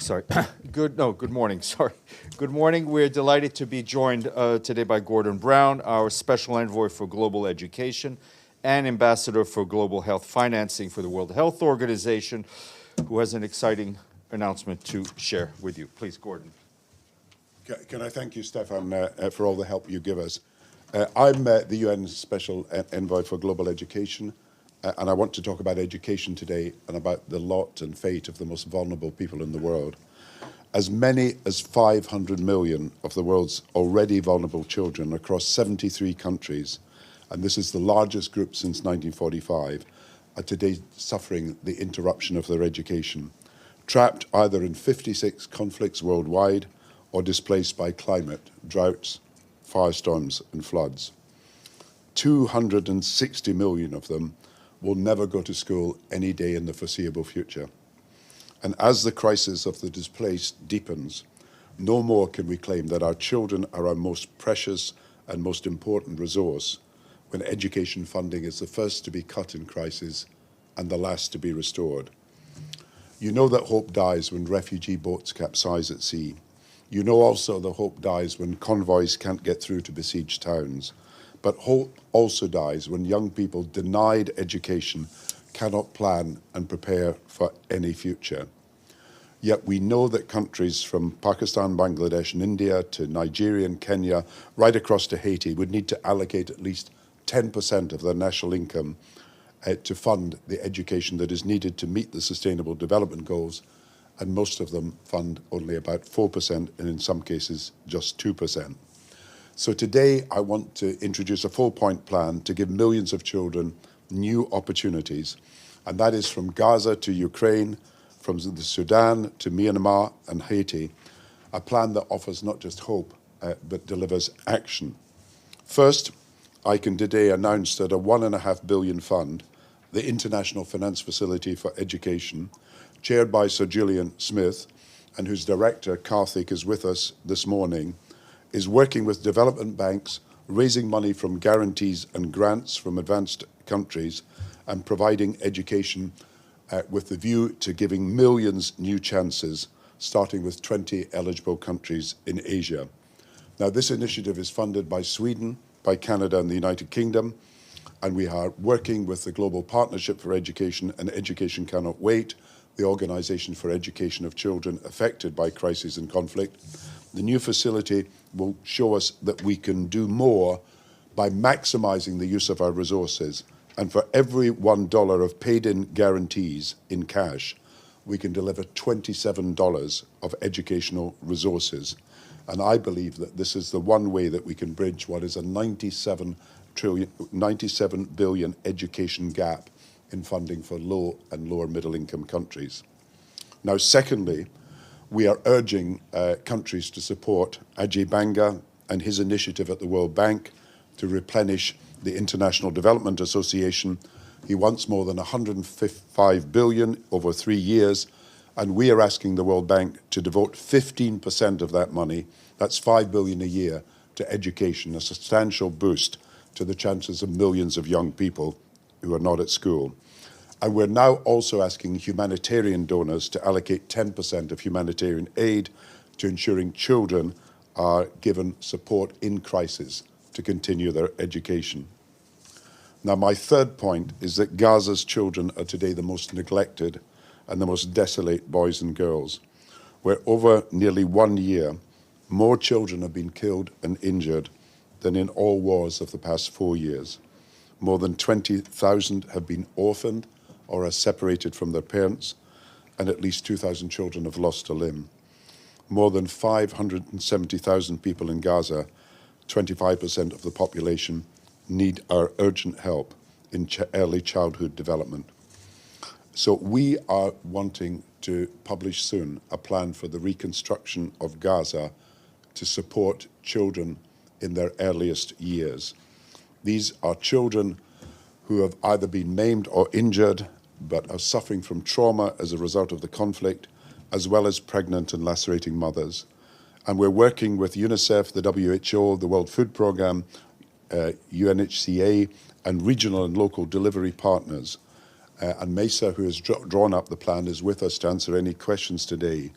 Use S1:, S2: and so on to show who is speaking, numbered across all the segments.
S1: Sorry. Good morning. Sorry. Good morning. We're delighted to be joined today by Gordon Brown, our Special Envoy for Global Education and Ambassador for Global Health Financing for the World Health Organization, who has an exciting announcement to share with you. Please, Gordon.
S2: Can I thank you, Stefan, for all the help you give us. I'm the UN Special Envoy for Global Education, and I want to talk about education today and about the lot and fate of the most vulnerable people in the world. As many as 500 million of the world's already vulnerable children across 73 countries, and this is the largest group since 1945, are today suffering the interruption of their education, trapped either in 56 conflicts worldwide or displaced by climate, droughts, firestorms and floods. 260 million of them will never go to school any day in the foreseeable future. And as the crisis of the displaced deepens, no more can we claim that our children are our most precious and most important resource when education funding is the first to be cut in crisis and the last to be restored. You know that hope dies when refugee boats capsize at sea. You know also that hope dies when convoys can't get through to besieged towns. But hope also dies when young people denied education cannot plan and prepare for any future. Yet we know that countries from Pakistan, Bangladesh and India to Nigeria and Kenya, right across to Haiti, would need to allocate at least 10% of their national income to fund the education that is needed to meet the Sustainable Development Goals, and most of them fund only about 4% and in some cases just 2%. So today I want to introduce a four-point plan to give millions of children new opportunities, and that is from Gaza to Ukraine, from the Sudan to Myanmar and Haiti, a plan that offers not just hope, but delivers action. First, I can today announce that a $1.5 billion fund, the International Finance Facility for Education, chaired by Sir Julian Smith, and whose director, Karthik, is with us this morning, is working with development banks, raising money from guarantees and grants from advanced countries, and providing education with the view to giving millions new chances, starting with 20 eligible countries in Asia. Now, this initiative is funded by Sweden, by Canada and the United Kingdom, and we are working with the Global Partnership for Education and Education Cannot Wait, the Organization for Education of Children affected by crisis and conflict. The new facility will show us that we can do more by maximizing the use of our resources. And for every $1 of paid-in guarantees in cash, we can deliver $27 of educational resources. And I believe that this is the one way that we can bridge what is a 97 billion education gap in funding for low and lower middle income countries. Now, secondly, we are urging countries to support Ajay Banga and his initiative at the World Bank to replenish the International Development Association. He wants more than $155 billion over 3 years, and we are asking the World Bank to devote 15% of that money, that's $5 billion a year, to education, a substantial boost to the chances of millions of young people who are not at school. And we're now also asking humanitarian donors to allocate 10% of humanitarian aid to ensuring children are given support in crisis to continue their education. Now, my third point is that Gaza's children are today the most neglected and the most desolate boys and girls, where over nearly 1 year, more children have been killed and injured than in all wars of the past 4 years. More than 20,000 have been orphaned or are separated from their parents, and at least 2,000 children have lost a limb. More than 570,000 people in Gaza, 25% of the population, need our urgent help in early childhood development. So we are wanting to publish soon a plan for the reconstruction of Gaza to support children in their earliest years. These are children who have either been maimed or injured, but are suffering from trauma as a result of the conflict, as well as pregnant and lacerating mothers. And we're working with UNICEF, the WHO, the World Food Programme, UNHCA, and regional and local delivery partners. And Mesa, who has drawn up the plan, is with us to answer any questions today.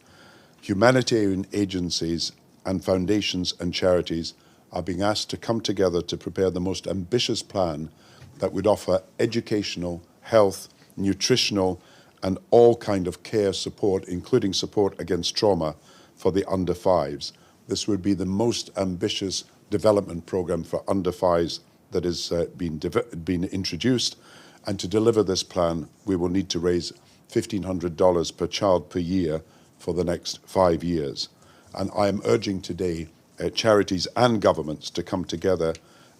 S2: Humanitarian agencies and foundations and charities are being asked to come together to prepare the most ambitious plan that would offer educational, health, nutritional, and all kind of care support, including support against trauma for the under fives. This would be the most ambitious development program for under fives that has been introduced. And to deliver this plan, we will need to raise $1,500 per child per year for the next 5 years. And I am urging today charities and governments to come together,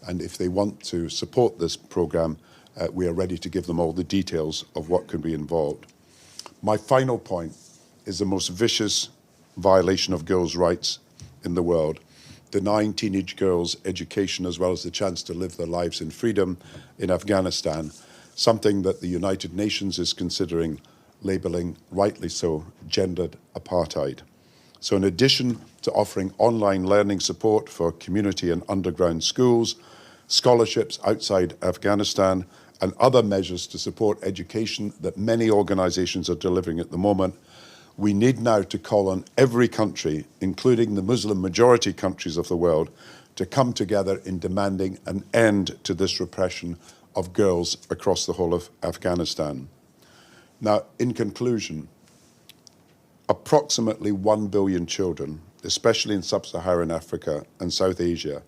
S2: and if they want to support this program, we are ready to give them all the details of what can be involved. My final point is the most vicious violation of girls' rights in the world, denying teenage girls education as well as the chance to live their lives in freedom in Afghanistan, something that the United Nations is considering labeling, rightly so, gendered apartheid. So in addition to offering online learning support for community and underground schools, scholarships outside Afghanistan, and other measures to support education that many organizations are delivering at the moment, we need now to call on every country, including the Muslim majority countries of the world, to come together in demanding an end to this repression of girls across the whole of Afghanistan. Now, in conclusion, approximately 1 billion children, especially in sub-Saharan Africa and South Asia,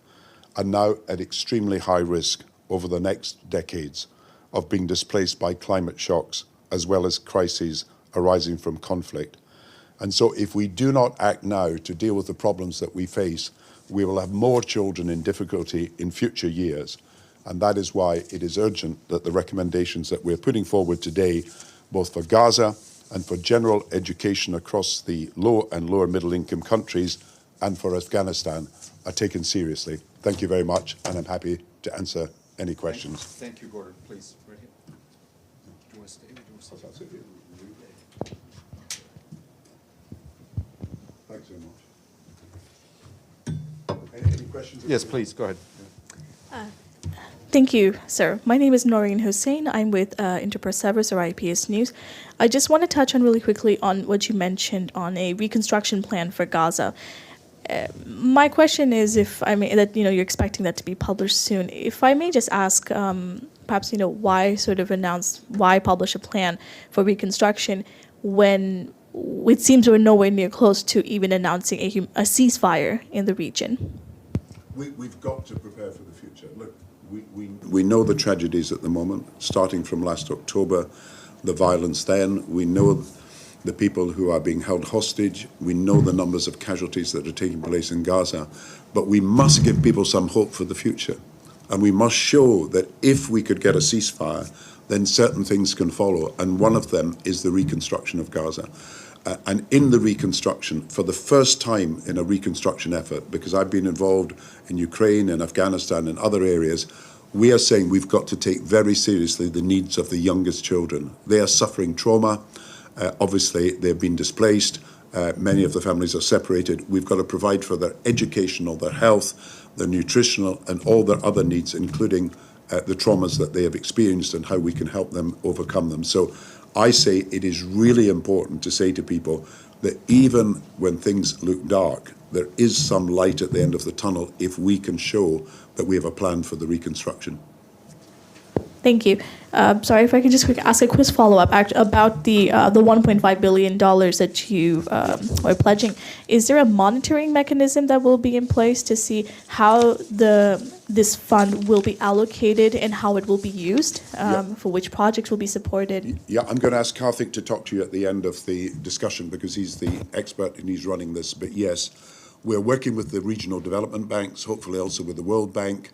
S2: are now at extremely high risk over the next decades of being displaced by climate shocks as well as crises arising from conflict. And so if we do not act now to deal with the problems that we face, we will have more children in difficulty in future years. And that is why it is urgent that the recommendations that we're putting forward today, both for Gaza and for general education across the low and lower middle income countries and for Afghanistan, are taken seriously. Thank you very much, and I'm happy to answer any questions.
S1: Thank you, Gordon. Please, right here. Do you want to stay?
S2: Thanks very much. Any questions?
S1: Yes, please, go ahead.
S3: Thank you, sir. My name is Noreen Hussein. I'm with Interpress Service or IPS News. I just want to touch on really quickly on what you mentioned on a reconstruction plan for Gaza. My question is, if I may, that you're expecting that to be published soon. If I may just ask, perhaps why why publish a plan for reconstruction when it seems we're nowhere near close to even announcing a ceasefire in the region?
S2: We've got to prepare for the future. Look, we know the tragedies at the moment, starting from last October, the violence then. We know the people who are being held hostage. We know the numbers of casualties that are taking place in Gaza. But we must give people some hope for the future. And we must show that if we could get a ceasefire, then certain things can follow. And one of them is the reconstruction of Gaza. And in the reconstruction, for the first time in a reconstruction effort, because I've been involved in Ukraine and Afghanistan and other areas, we are saying we've got to take very seriously the needs of the youngest children. They are suffering trauma. Obviously, they've been displaced. Many of the families are separated. We've got to provide for their educational, their health, their nutritional, and all their other needs, including the traumas that they have experienced and how we can help them overcome them. So I say it is really important to say to people that even when things look dark, there is some light at the end of the tunnel if we can show that we have a plan for the reconstruction.
S3: Thank you. Sorry, if I could just ask a quick follow-up about the $1.5 billion that you are pledging. Is there a monitoring mechanism that will be in place to see how this fund will be allocated and how it will be used, for which projects will be supported?
S2: Yeah, I'm going to ask Karthik to talk to you at the end of the discussion because he's the expert and he's running this. But yes, we're working with the regional development banks, hopefully also with the World Bank,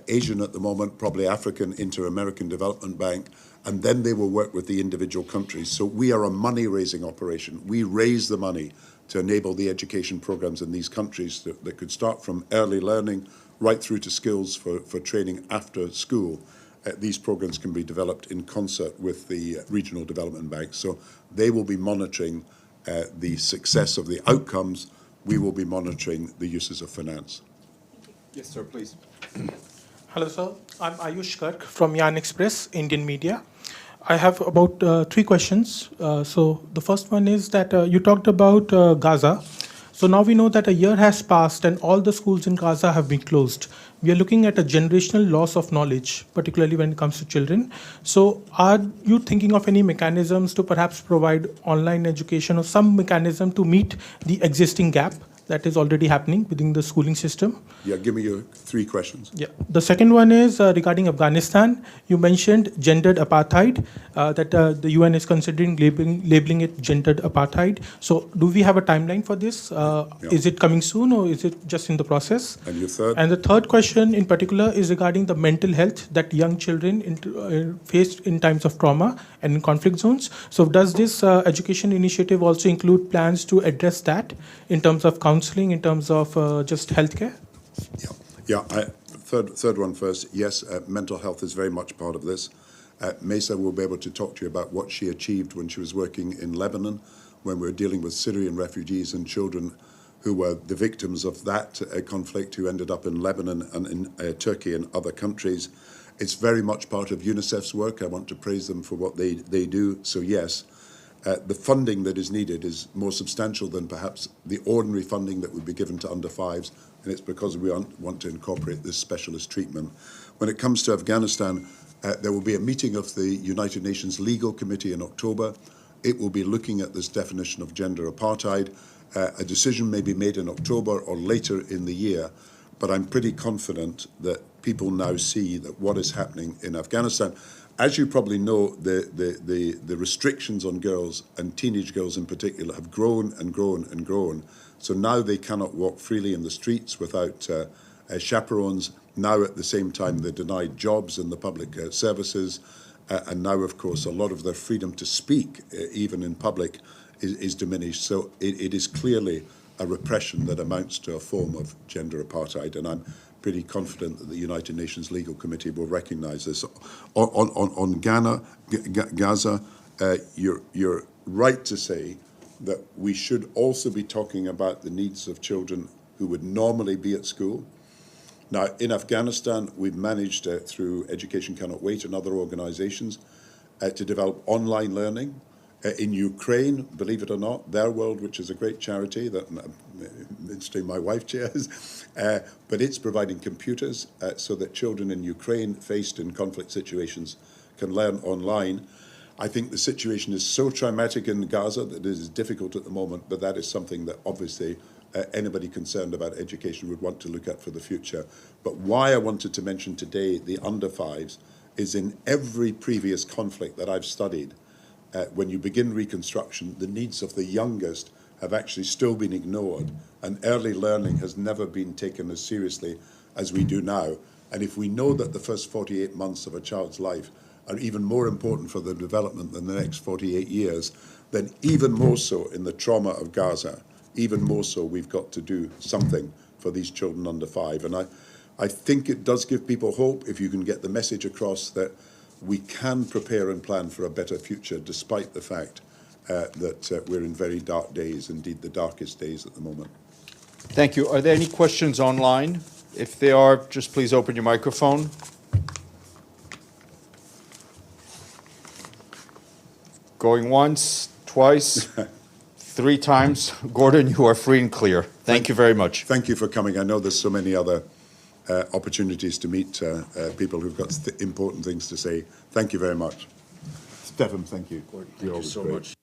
S2: Asian at the moment, probably African Inter-American Development Bank, and then they will work with the individual countries. So we are a money-raising operation. We raise the money to enable the education programs in these countries that could start from early learning right through to skills for training after school. These programs can be developed in concert with the regional development banks. So they will be monitoring the success of the outcomes. We will be monitoring the uses of finance.
S1: Yes, sir, please.
S4: Hello, sir. I'm Ayush Garg from Yarn Express, Indian media. I have about 3 questions. So the first one is that you talked about Gaza. So now we know that a year has passed and all the schools in Gaza have been closed. We are looking at a generational loss of knowledge, particularly when it comes to children. So are you thinking of any mechanisms to perhaps provide online education or some mechanism to meet the existing gap that is already happening within the schooling system?
S2: Yeah, give me your 3 questions.
S4: Yeah. The second one is regarding Afghanistan. You mentioned gendered apartheid, that the UN is considering labeling it gendered apartheid. So do we have a timeline for this? Is it coming soon or is it just in the process?
S2: And your third?
S4: And the third question in particular is regarding the mental health that young children face in times of trauma and in conflict zones. So does this education initiative also include plans to address that in terms of counseling, in terms of just healthcare?
S2: Third one first. Yes, mental health is very much part of this. Mesa will be able to talk to you about what she achieved when she was working in Lebanon, when we were dealing with Syrian refugees and children who were the victims of that conflict, who ended up in Lebanon and in Turkey and other countries. It's very much part of UNICEF's work. I want to praise them for what they do. So yes, the funding that is needed is more substantial than perhaps the ordinary funding that would be given to under fives, and it's because we want to incorporate this specialist treatment. When it comes to Afghanistan, there will be a meeting of the United Nations Legal Committee in October. It will be looking at this definition of gender apartheid. A decision may be made in October or later in the year, but I'm pretty confident that people now see that what is happening in Afghanistan. As you probably know, the restrictions on girls, and teenage girls in particular, have grown and grown and grown. So now they cannot walk freely in the streets without chaperones. Now, at the same time, they're denied jobs in the public services. And now, of course, a lot of their freedom to speak, even in public, is diminished. So it is clearly a repression that amounts to a form of gender apartheid. And I'm pretty confident that the United Nations Legal Committee will recognise this. On Gaza, you're right to say that we should also be talking about the needs of children who would normally be at school. Now, in Afghanistan, we've managed through Education Cannot Wait and other organisations to develop online learning. In Ukraine, believe it or not, Their World, which is a great charity that interesting my wife chairs, but it's providing computers so that children in Ukraine faced in conflict situations can learn online. I think the situation is so traumatic in Gaza that it is difficult at the moment, but that is something that obviously anybody concerned about education would want to look at for the future. But why I wanted to mention today the under fives is in every previous conflict that I've studied, when you begin reconstruction, the needs of the youngest have actually still been ignored, and early learning has never been taken as seriously as we do now. And if we know that the first 48 months of a child's life are even more important for their development than the next 48 years, then even more so in the trauma of Gaza, even more so we've got to do something for these children under 5. And I think it does give people hope if you can get the message across that we can prepare and plan for a better future despite the fact that we're in very dark days, indeed the darkest days at the moment.
S1: Thank you. Are there any questions online? If there are, just please open your microphone. Going once, twice, 3 times. Gordon, you are free and clear. Thank you very much.
S2: Thank you for coming. I know there's so many other opportunities to meet people who've got important things to say. Thank you very much. Stefan, thank you.
S1: Gordon, thank you so much.